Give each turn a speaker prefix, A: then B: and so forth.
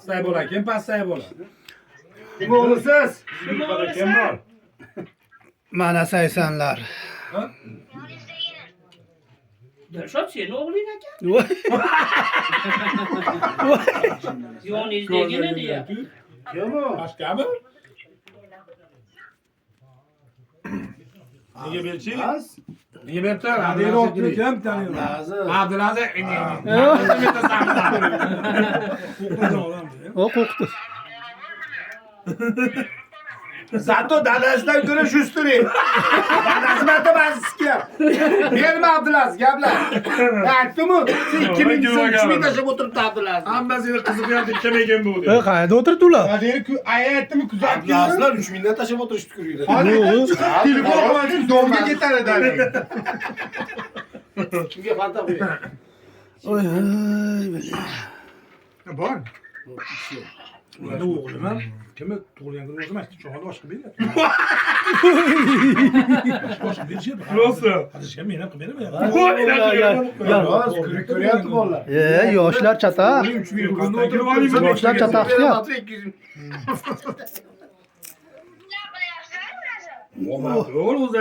A: Say bo'lar, kim passay bo'lar.
B: Kim o'g'lisiz?
A: Yuqorida kim bor?
C: Mana 80lar.
D: Dilshod seni o'g'ling ekan.
C: Voy.
D: Yoningizdagini deyapti.
B: Kim u?
A: Boshqami? Nega belchi?
B: Bas.
A: Nega beribdi?
E: Adil otni kim taniydi?
B: Abdulaziz.
C: O qo'rqdi.
B: Zato dadasidan ko'ra shusturi. Dadasi martaban sizga. Berma Abdulaziz gaplar. Aytdim-ku, sen 2000 so'm 3000 tashab o'tiribdi Abdulaziz.
A: Hammasini qiziqyapti, kim ekan bu deb.
C: Qayerda o'tirdi ular?
E: Aytdim kuzatib
B: Abdulazizlar 3000 dan tashab o'tirishdi ko'ringlar.
E: Telefon qilib domga ketadi dali.
B: Kimga fanta qo'yay?
C: Oy.
E: Bor. Ularda o'g'lim ham kimi tug'ilgan kuni o'zim aytdim, cho'g'ada boshqa beradi. Boshqa berishadi.
A: Rosa.
E: Hadishga men ham qilib beraman.
B: Yo'q, ko'ryapti bolalar.
C: Yoshlar chata.
B: 3000 rublni
C: Yoshlar chatoqcha.
A: O'g'il o'zi